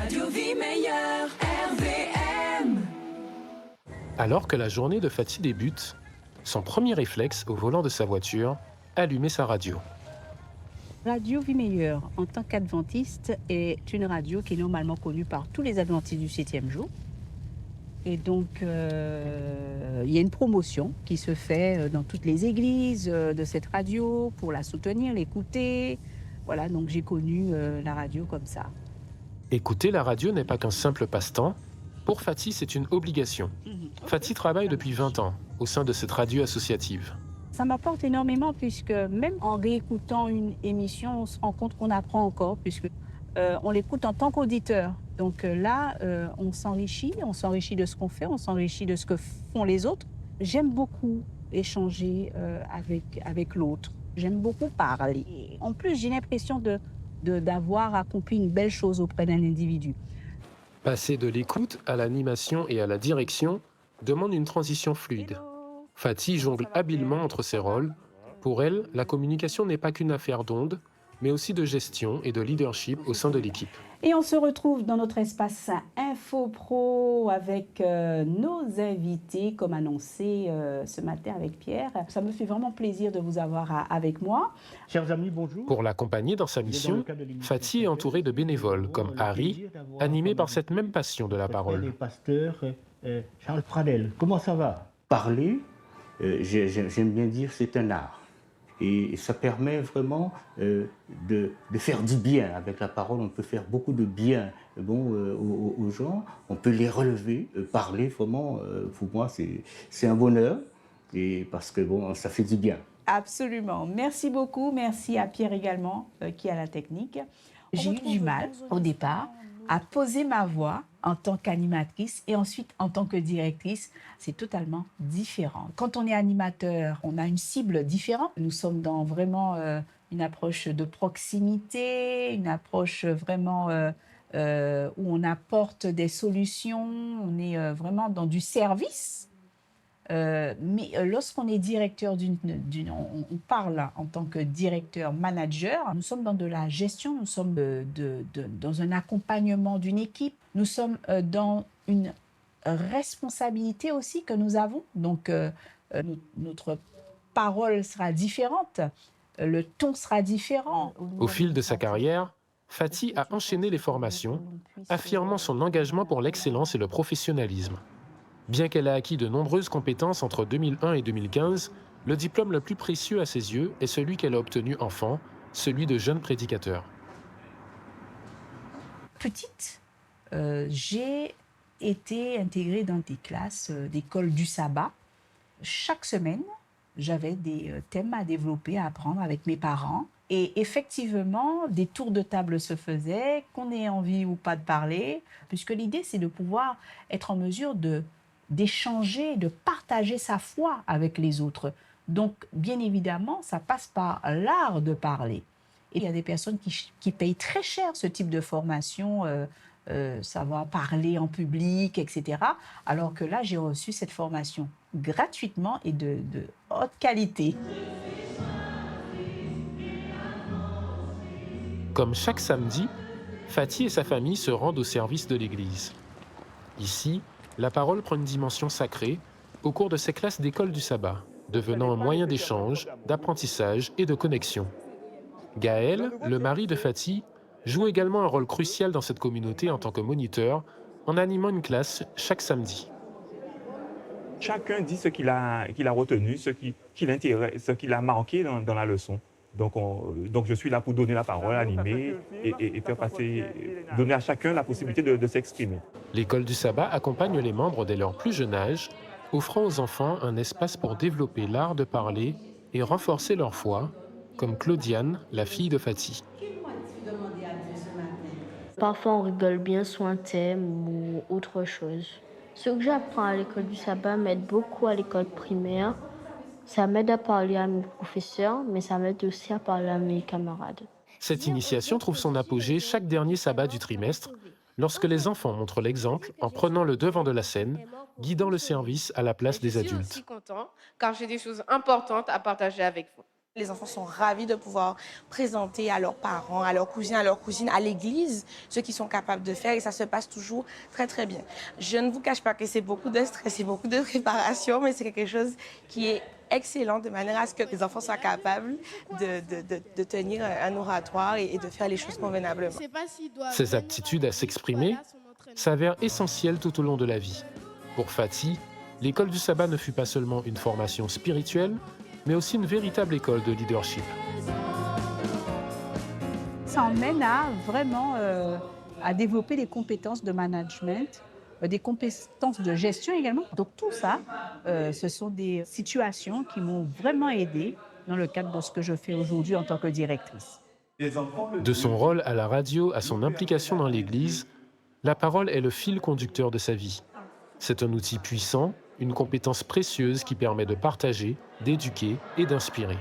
Radio Vie Meilleure, RVM. Alors que la journée de Fatih débute, son premier réflexe au volant de sa voiture, allumer sa radio. Radio Vie Meilleure, en tant qu'adventiste, est une radio qui est normalement connue par tous les adventistes du 7e jour. Et donc, il y a une promotion qui se fait dans toutes les églises de cette radio pour la soutenir, l'écouter. Voilà, donc j'ai connu la radio comme ça. Écouter la radio n'est pas qu'un simple passe-temps. Pour Fatih, c'est une obligation. Fatih travaille depuis 20 ans au sein de cette radio associative. Ça m'apporte énormément puisque même en réécoutant une émission, on se rend compte qu'on apprend encore puisque on l'écoute en tant qu'auditeur. Donc là, on s'enrichit de ce qu'on fait, on s'enrichit de ce que font les autres. J'aime beaucoup échanger avec l'autre. J'aime beaucoup parler. En plus, j'ai l'impression d'avoir accompli une belle chose auprès d'un individu. Passer de l'écoute à l'animation et à la direction demande une transition fluide. Fatih jongle habilement entre ses rôles. Pour elle, la communication n'est pas qu'une affaire d'ondes, mais aussi de gestion et de leadership au sein de l'équipe. Et on se retrouve dans notre espace Info Pro avec nos invités, comme annoncé ce matin avec Pierre. Ça me fait vraiment plaisir de vous avoir avec moi. Chers amis, bonjour. Pour l'accompagner dans sa mission, Fatih est entouré de bénévoles comme Harry, animé par cette même passion de la parole. Le pasteur Charles Pradel, comment ça va? Parler, j'aime bien dire, c'est un art. Et ça permet vraiment de faire du bien. Avec la parole, on peut faire beaucoup de bien aux gens. On peut les relever. Parler, vraiment, pour moi, c'est un bonheur. Et parce que ça fait du bien. Absolument. Merci beaucoup. Merci à Pierre également, qui a la technique. J'ai eu du mal, au départ, à poser ma voix en tant qu'animatrice et ensuite en tant que directrice. C'est totalement différent. Quand on est animateur, on a une cible différente. Nous sommes dans vraiment une approche de proximité, une approche vraiment où on apporte des solutions, on est vraiment dans du service. Mais lorsqu'on est directeur on parle en tant que directeur, manager, nous sommes dans de la gestion, nous sommes dans un accompagnement d'une équipe, nous sommes dans une responsabilité aussi que nous avons. Donc, notre parole sera différente, le ton sera différent. Au fil de sa carrière, Fatih a enchaîné les formations, affirmant son engagement pour l'excellence et le professionnalisme. Bien qu'elle ait acquis de nombreuses compétences entre 2001 et 2015, le diplôme le plus précieux à ses yeux est celui qu'elle a obtenu enfant, celui de jeune prédicateur. Petite, j'ai été intégrée dans des classes d'école du sabbat. Chaque semaine, j'avais des thèmes à développer, à apprendre avec mes parents. Et effectivement, des tours de table se faisaient, qu'on ait envie ou pas de parler, puisque l'idée, c'est de pouvoir être en mesure d'échanger, de partager sa foi avec les autres. Donc, bien évidemment, ça passe par l'art de parler. Et il y a des personnes qui payent très cher ce type de formation, savoir parler en public, etc. Alors que là, j'ai reçu cette formation gratuitement et de haute qualité. Comme chaque samedi, Fatih et sa famille se rendent au service de l'Église. Ici, la parole prend une dimension sacrée au cours de ces classes d'école du sabbat, devenant un moyen d'échange, d'apprentissage et de connexion. Gaël, le mari de Fatih, joue également un rôle crucial dans cette communauté en tant que moniteur, en animant une classe chaque samedi. Chacun dit ce qu'il a retenu, ce qui l'intéresse, ce qui l'a marqué dans la leçon. Donc je suis là pour donner la parole, animer et faire passer, donner à chacun la possibilité de s'exprimer. L'école du sabbat accompagne les membres dès leur plus jeune âge, offrant aux enfants un espace pour développer l'art de parler et renforcer leur foi, comme Claudiane, la fille de Fatih. Parfois on rigole bien sur un thème ou autre chose. Ce que j'apprends à l'école du sabbat m'aide beaucoup à l'école primaire. Ça m'aide à parler à mes professeurs, mais ça m'aide aussi à parler à mes camarades. Cette initiation trouve son apogée chaque dernier sabbat du trimestre, lorsque les enfants montrent l'exemple en prenant le devant de la scène, guidant le service à la place des adultes. Je suis aussi content car j'ai des choses importantes à partager avec vous. Les enfants sont ravis de pouvoir présenter à leurs parents, à leurs cousines, à l'église, ce qu'ils sont capables de faire et ça se passe toujours très très bien. Je ne vous cache pas que c'est beaucoup de stress et beaucoup de préparation, mais c'est quelque chose qui est excellent de manière à ce que les enfants soient capables de tenir un oratoire et de faire les choses convenablement. Ces aptitudes à s'exprimer s'avèrent essentielles tout au long de la vie. Pour Fatih, l'école du sabbat ne fut pas seulement une formation spirituelle, mais aussi une véritable école de leadership. Ça emmène à vraiment à développer des compétences de management, des compétences de gestion également. Donc tout ça, ce sont des situations qui m'ont vraiment aidée dans le cadre de ce que je fais aujourd'hui en tant que directrice. De son rôle à la radio à son implication dans l'Église, la parole est le fil conducteur de sa vie. C'est un outil puissant, une compétence précieuse qui permet de partager, d'éduquer et d'inspirer.